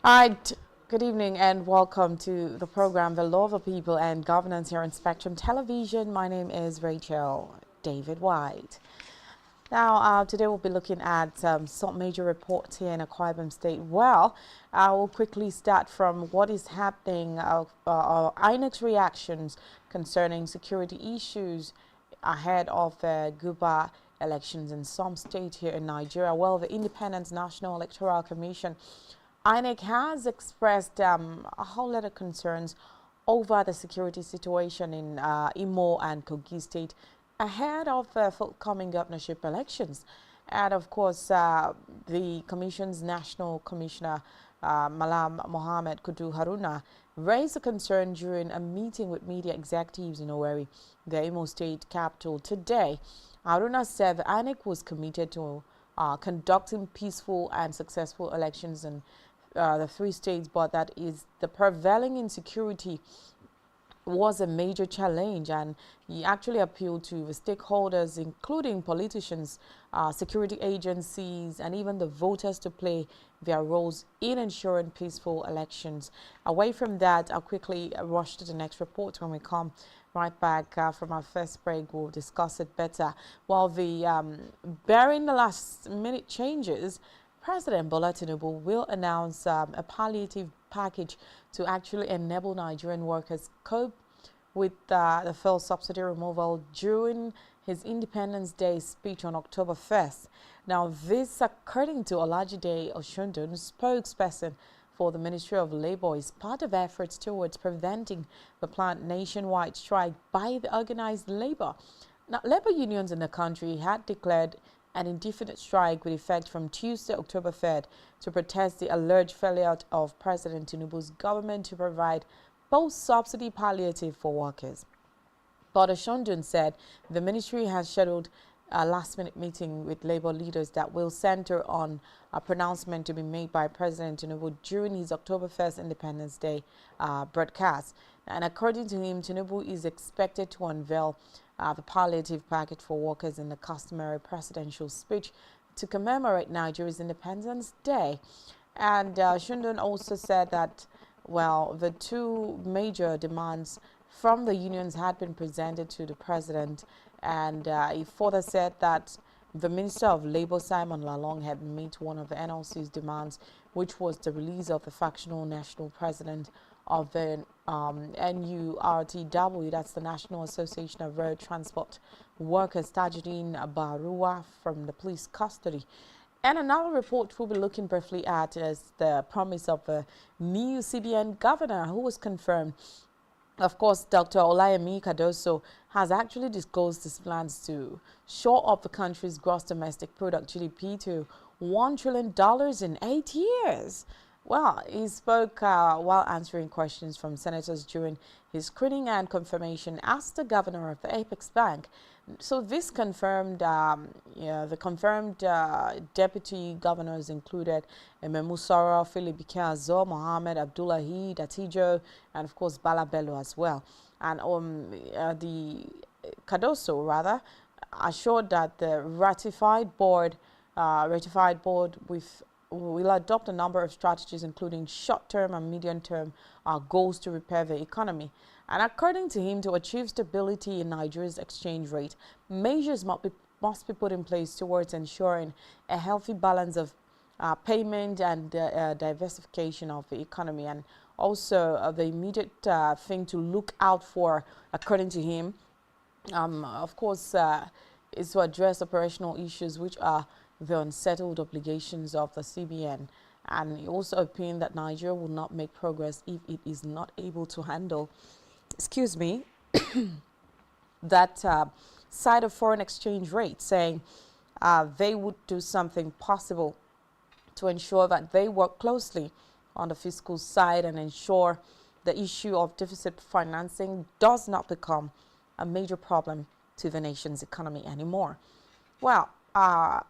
All right, good evening and welcome to the program The Law of the People and Governance here on Spectrum Television. My name is Rachel David White. Now, today we'll be looking at some major reports here in Akwa Ibom State. Well, I will quickly start from what is happening, INEC's reactions concerning security issues ahead of the Guba elections in some state here in Nigeria. Well, the Independent National Electoral Commission, INEC, has expressed a whole lot of concerns over the security situation in Imo and Kogi State ahead of the forthcoming governorship elections. And of course, the Commission's National Commissioner, Malam Mohammed Kudu Haruna, raised a concern during a meeting with media executives in Owerri, the Imo State capital, today. Haruna said the INEC was committed to conducting peaceful and successful elections in the three states, but that is the prevailing insecurity was a major challenge, and he actually appealed to the stakeholders, including politicians, security agencies, and even the voters to play their roles in ensuring peaceful elections. Away from that, I'll quickly rush to the next report. When we come right back from our first break, we'll discuss it better. While bearing the last minute changes, President Bola Tinubu will announce a palliative package to actually enable Nigerian workers cope with the fuel subsidy removal during his Independence Day speech on October 1st. Now, this, according to Olajide Oshundun, spokesperson for the Ministry of Labour, is part of efforts towards preventing the planned nationwide strike by the organized labor. Now, labor unions in the country had declared an indefinite strike with effect from Tuesday, October 3rd, to protest the alleged failure of President Tinubu's government to provide post-subsidy palliative for workers. But Oshundun said the ministry has scheduled a last-minute meeting with labor leaders that will center on a pronouncement to be made by President Tinubu during his October 1st Independence Day broadcast. And according to him, Tinubu is expected to unveil the palliative package for workers in the customary presidential speech to commemorate Nigeria's Independence Day. And Shundun also said that, well, the two major demands from the unions had been presented to the president, and he further said that the Minister of Labour, Simon Lalong, had met one of the NLC's demands, which was the release of the factional national president of the NURTW, that's the National Association of Road Transport Workers, Tajuddin Barua, from the police custody. And another report we'll be looking briefly at is the promise of a new CBN governor who was confirmed. Of course, Dr. Olayemi Cardoso has actually disclosed his plans to shore up the country's gross domestic product (GDP) to $1 trillion in 8 years. Well, he spoke while answering questions from senators during his screening and confirmation as the governor of the Apex Bank. So this confirmed, the confirmed deputy governors included Musara, Philip Ikeazo, Mohammed Abdullahi, Datijo, and of course Bala Bello as well. And the Cardoso, rather, assured that the ratified board will adopt a number of strategies, including short-term and medium-term goals to repair the economy. And according to him, to achieve stability in Nigeria's exchange rate, measures must be put in place towards ensuring a healthy balance of payment and diversification of the economy. And also the immediate thing to look out for, according to him, of course, is to address operational issues which are the unsettled obligations of the CBN. And he also opined that Nigeria will not make progress if it is not able to handle, that side of foreign exchange rate, saying they would do something possible to ensure that they work closely on the fiscal side and ensure the issue of deficit financing does not become a major problem to the nation's economy anymore. Well, I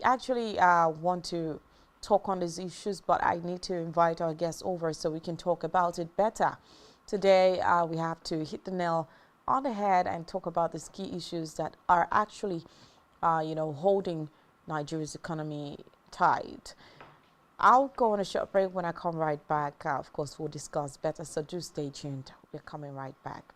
actually want to talk on these issues, but I need to invite our guests over so we can talk about it better. Today, we have to hit the nail on the head and talk about these key issues that are actually, holding Nigeria's economy tight. I'll go on a short break. When I come right back, of course, we'll discuss better. So do stay tuned. We're coming right back.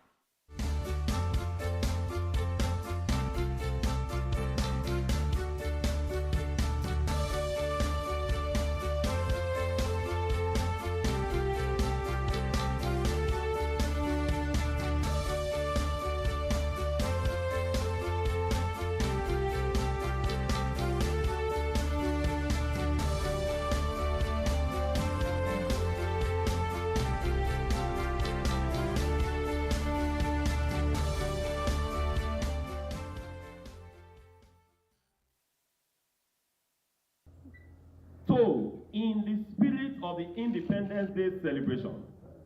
So, in the spirit of the Independence Day celebration,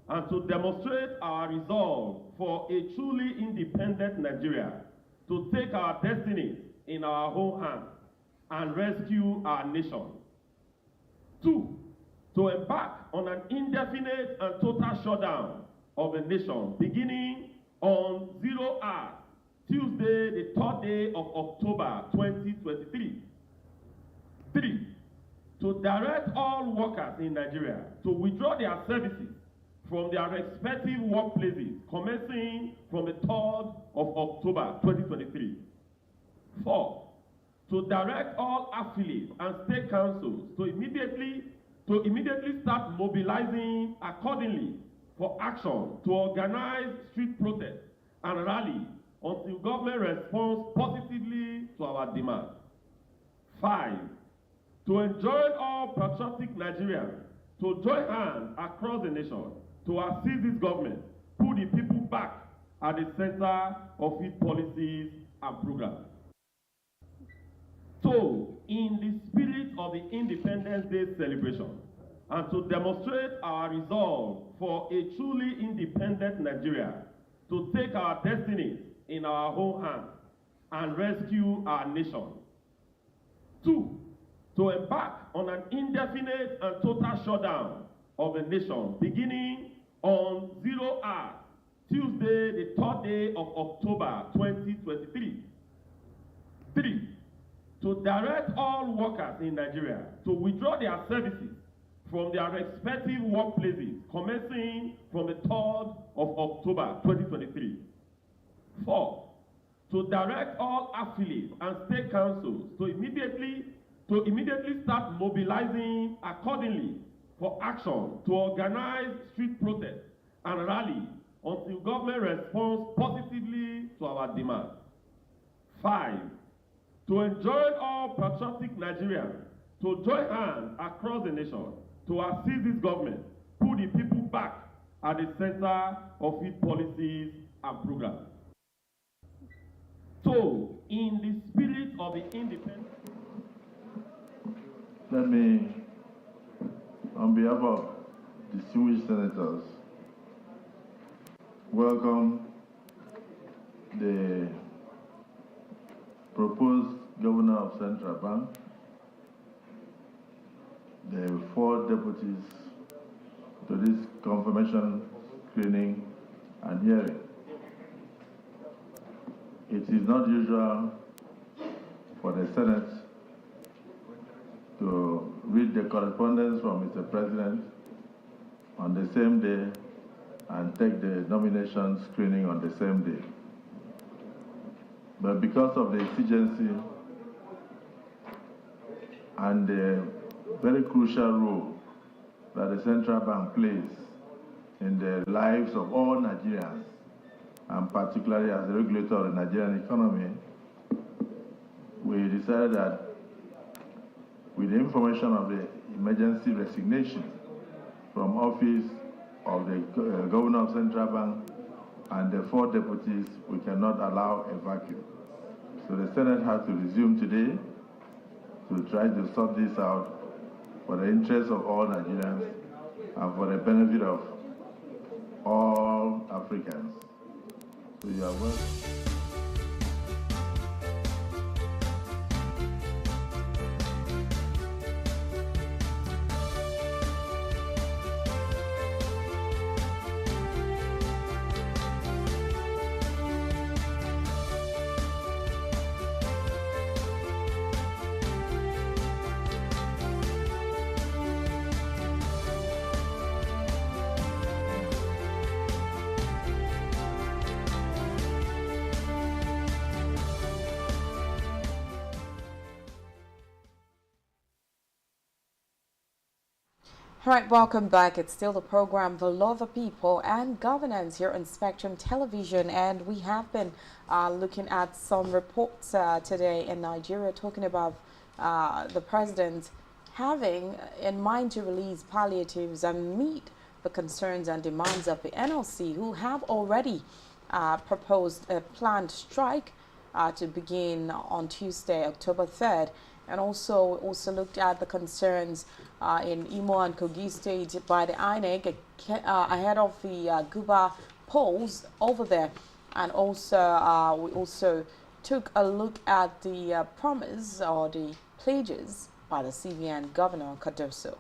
and to demonstrate our resolve for a truly independent Nigeria, to take our destinies in our own hands and rescue our nation. 2, to embark on an indefinite and total shutdown of the nation beginning on 0 hours, Tuesday, the 3rd day of October 2023. 3, to direct all workers in Nigeria to withdraw their services from their respective workplaces commencing from the 3rd of October 2023. 4, to direct all affiliates and state councils to immediately start mobilizing accordingly for action to organize street protests and rally until government responds positively to our demands. 5, to enjoin all patriotic Nigerians to join hands across the nation to assist this government put the people back at the center of its policies and programs. So, in the spirit of the Independence Day celebration, and to demonstrate our resolve for a truly independent Nigeria, to take our destinies in our own hands and rescue our nation. 2, to embark on an indefinite and total shutdown of the nation beginning on 0 hours, Tuesday, the 3rd day of October 2023. 3, to direct all workers in Nigeria to withdraw their services from their respective workplaces commencing from the 3rd of October 2023. 4, to direct all affiliates and state councils to immediately start mobilizing accordingly for action to organize street protests and rally until government responds positively to our demands. 5, to enjoin all patriotic Nigerians to join hands across the nation to assist this government put the people back at the center of its policies and programs. So, in the spirit of the independence. Let me, on behalf of distinguished senators, welcome the proposed governor of Central Bank, the 4 deputies to this confirmation, screening, and hearing. It is not usual for the Senate to read the correspondence from Mr. President on the same day and take the nomination screening on the same day. But because of the exigency and the very crucial role that the Central Bank plays in the lives of all Nigerians, and particularly as the regulator of the Nigerian economy, we decided that with the information of the emergency resignation from office of the governor of Central Bank and the 4 deputies, we cannot allow a vacuum. So the Senate has to resume today to try to sort this out for the interest of all Nigerians and for the benefit of all Africans. So you are welcome. All right, welcome back. It's still the program The Law of the People and Governance here on Spectrum Television, and we have been looking at some reports today in Nigeria talking about the president having in mind to release palliatives and meet the concerns and demands of the NLC, who have already proposed a planned strike to begin on Tuesday, October 3rd. And also looked at the concerns in Imo and Kogi State by the INEC ahead of the Guba polls over there. And also, we also took a look at the promise or the pledges by the CBN Governor Cardoso.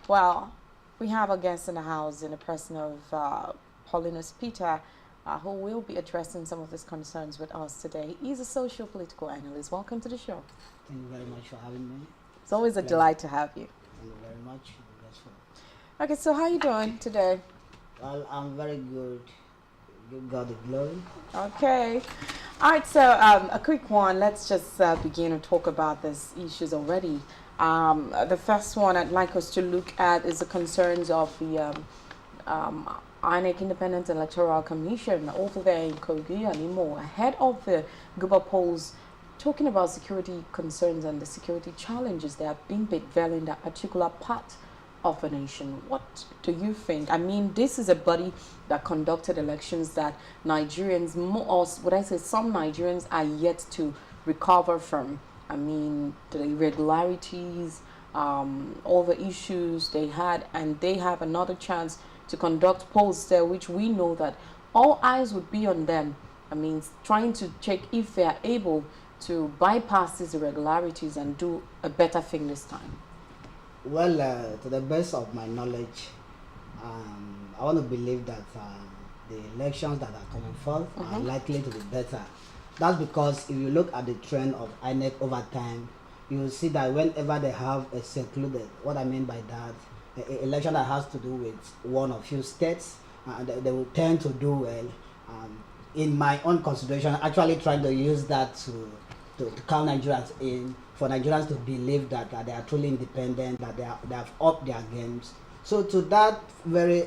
Well, we have a guest in the house in the person of Paulinus Peter, who will be addressing some of these concerns with us today. He's a social-political analyst. Welcome to the show. Thank you very much for having me. It's always a delight to have you. Thank you very much. Okay, so how are you doing today? Well, I'm very good. Give God the glory. Okay. All right, so a quick one. Let's just begin to talk about these issues already. The first one I'd like us to look at is the concerns of the INEC Independent Electoral Commission over there in Kogi and Imo ahead of the Guba polls, talking about security concerns and the security challenges that have been prevailing in that particular part of the nation. What do you think? I mean, this is a body that conducted elections that Nigerians, or would I say some Nigerians, are yet to recover from. I mean, the irregularities, all the issues they had, and they have another chance to conduct polls there, which we know that all eyes would be on them. I mean, trying to check if they are able to bypass these irregularities and do a better thing this time. Well, to the best of my knowledge, I want to believe that the elections that are coming forth are likely to be better. That's because if you look at the trend of INEC over time, you will see that whenever they have a secluded, what I mean by that, an election that has to do with one or few states, they will tend to do well. In my own consideration, actually trying to use that to count Nigerians in, for Nigerians to believe that they are truly independent, that they have upped their games. So to that very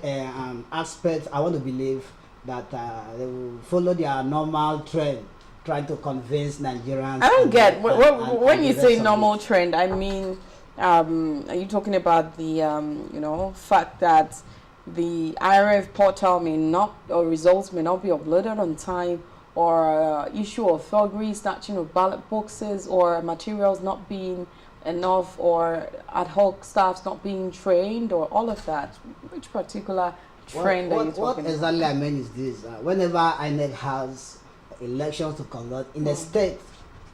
aspect, I want to believe that they will follow their normal trend, trying to convince Nigerians. I don't get when you say normal trend. I mean, are you talking about the fact that the IRF portal may not, or results may not be uploaded on time, or issue of thuggery, snatching of ballot boxes, or materials not being enough, or ad hoc staffs not being trained, or all of that? Which particular trend are you talking about? What exactly I mean is this: whenever INEC has elections to conduct in a state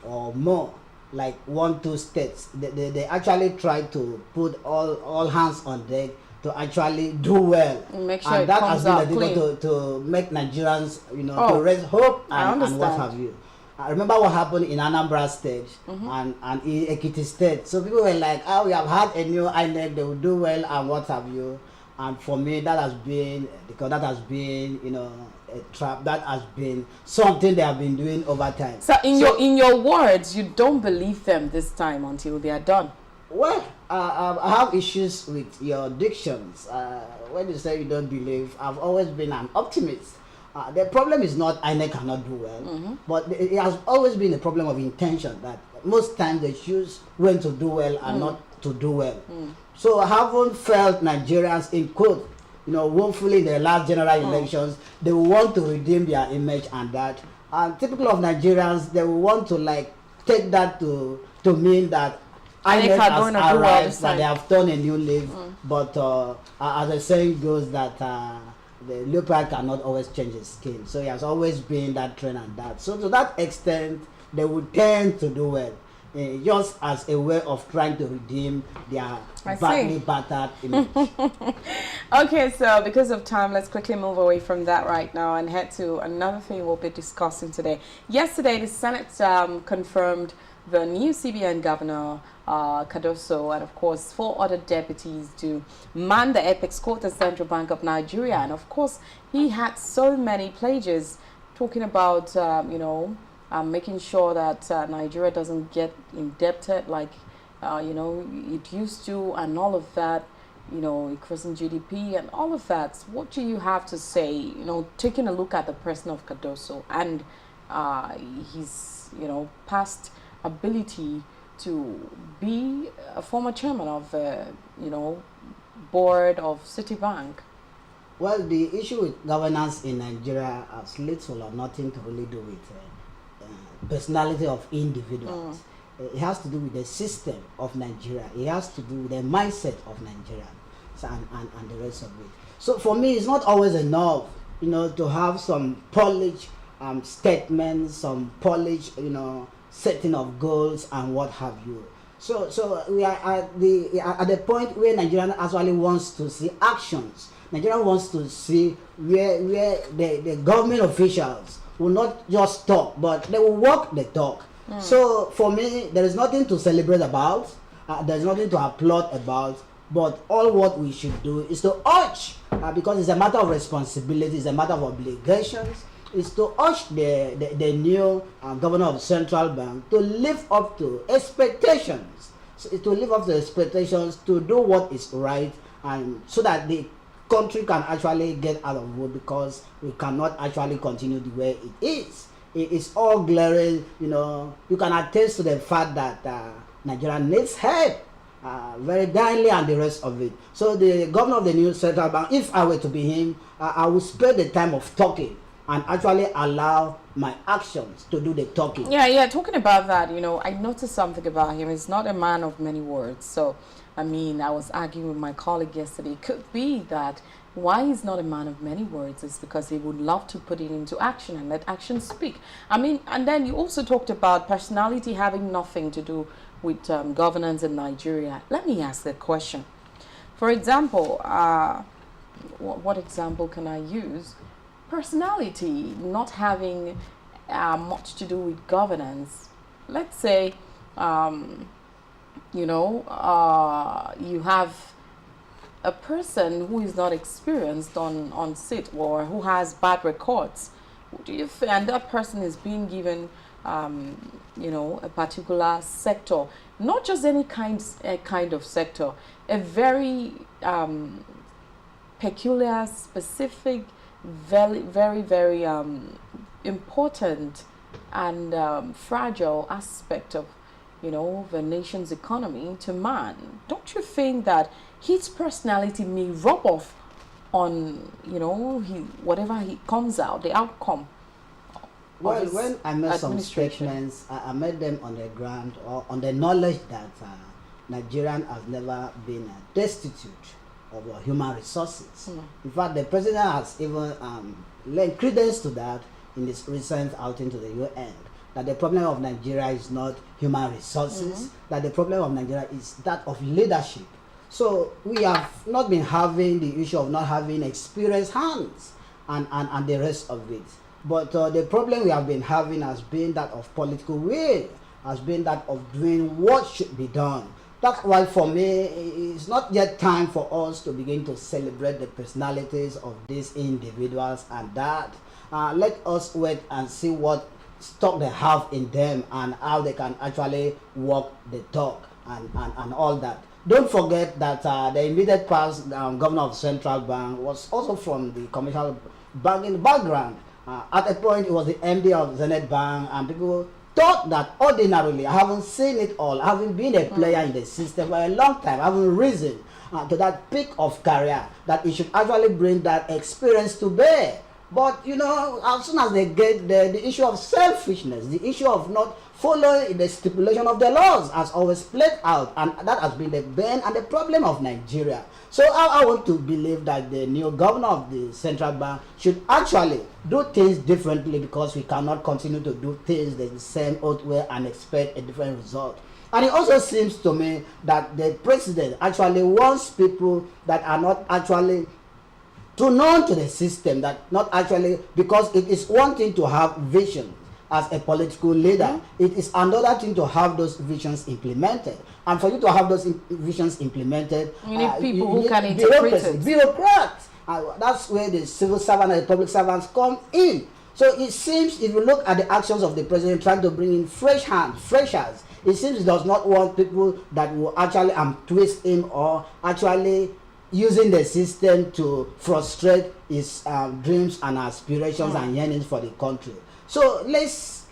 or more, like 1-2 states, they actually try to put all hands on deck to actually do well, make sure and that has been clean to make Nigerians, to raise hope and what have you. I remember what happened in Anambra State and in Ekiti State. So people were like, "Oh, we have had a new INEC; they will do well and what have you." And for me, that has been a trap. That has been something they have been doing over time. So in your words, you don't believe them this time until they are done. Well, I have issues with your dictions. When you say you don't believe, I've always been an optimist. The problem is not INEC cannot do well, but it has always been a problem of intention, that most times they choose when to do well and not to do well. So I haven't felt Nigerians in quote, woefully in the last general elections, they will want to redeem their image and that. And typical of Nigerians, they will want to take that to mean that INEC has arrived, that they have turned a new leaf. But as the saying goes, that the leopard cannot always change its skin. So it has always been that trend and that. So to that extent, they would tend to do well, just as a way of trying to redeem their badly battered image. Okay, so because of time, let's quickly move away from that right now and head to another thing we'll be discussing today. Yesterday, the Senate confirmed the new CBN governor, Cardoso, and of course 4 other deputies to man the apex court at Central Bank of Nigeria. And of course, he had so many pledges talking about, making sure that Nigeria doesn't get indebted like, it used to, and all of that. increasing GDP and all of that. What do you have to say, taking a look at the person of Cardoso and his, past ability to be a former chairman of, board of Citibank? Well, the issue with governance in Nigeria has little or nothing to really do with personality of individuals. It has to do with the system of Nigeria. It has to do with the mindset of Nigeria, and the rest of it. So for me, it's not always enough, to have some polished statements, some polished, setting of goals and what have you. So we are at the point where Nigeria actually wants to see actions. Nigeria wants to see where the government officials will not just talk, but they will walk the talk. So for me, there is nothing to celebrate about. There is nothing to applaud about. But all what we should do is to urge, because it's a matter of responsibility, it's a matter of obligations, is to urge the new governor of the central bank to live up to expectations, to do what is right, and so that the country can actually get out of wood, because we cannot actually continue the way it is. It is all glaring, you can attest to the fact that Nigeria needs help very direly, and the rest of it. So the governor of the new central bank, if I were to be him, I would spend the time of talking and actually allow my actions to do the talking. Yeah, talking about that, I noticed something about him. He's not a man of many words. So, I was arguing with my colleague yesterday. It could be that why he's not a man of many words is because he would love to put it into action and let action speak. And then you also talked about personality having nothing to do with governance in Nigeria. Let me ask the question. For example, what example can I use? Personality not having much to do with governance. Let's say, you have a person who is not experienced on sit, or who has bad records. Do you think, and that person is being given, a particular sector, not just any kind of sector, a very peculiar, specific, very, very, very important and fragile aspect of, the nation's economy to man? Don't you think that his personality may rub off on, whatever he comes out, the outcome? Well, when I made some statements, I made them on the ground, or on the knowledge that Nigerian has never been destitute of human resources. In fact, the president has even lent credence to that in his recent outing to the UN, that the problem of Nigeria is not human resources, that the problem of Nigeria is that of leadership. So we have not been having the issue of not having experienced hands and the rest of it. But the problem we have been having has been that of political will, has been that of doing what should be done. That's why for me, it's not yet time for us to begin to celebrate the personalities of these individuals and that. Let us wait and see what stock they have in them and how they can actually walk the talk and all that. Don't forget that the immediate past governor of Central Bank was also from the commercial banking background. At a point, he was the MD of Zenith Bank, and people thought that ordinarily, I haven't seen it all, having been a player in the system for a long time, having risen to that peak of career, that he should actually bring that experience to bear. But as soon as they get there, the issue of selfishness, the issue of not following the stipulation of the laws has always played out, and that has been the bane and the problem of Nigeria. So I want to believe that the new governor of the central bank should actually do things differently, because we cannot continue to do things the same old way and expect a different result. And it also seems to me that the president actually wants people that are not actually too known to the system, that not actually, because it is one thing to have vision as a political leader, it is another thing to have those visions implemented. And for you to have those visions implemented, you need people who can interpret it. Bureaucrats. That's where the civil servant and the public servants come in. So it seems, if you look at the actions of the president trying to bring in fresh hands, freshers, it seems he does not want people that will actually twist him or actually using the system to frustrate his dreams and aspirations and yearnings for the country. So let's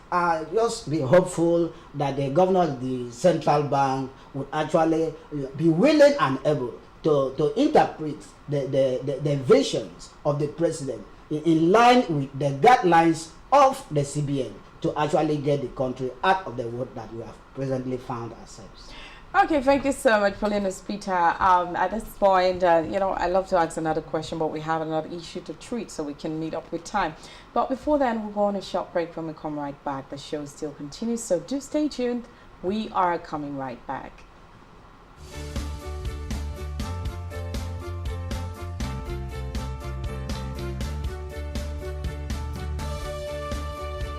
just be hopeful that the governor of the central bank would actually be willing and able to interpret the visions of the president in line with the guidelines of the CBN to actually get the country out of the wood that we have presently found ourselves. Okay, thank you so much, Paulinus Peter. At this point, I love to ask another question, but we have another issue to treat, so we can meet up with time. But before then, we'll go on a short break. When we come right back, the show still continues, so do stay tuned. We are coming right back.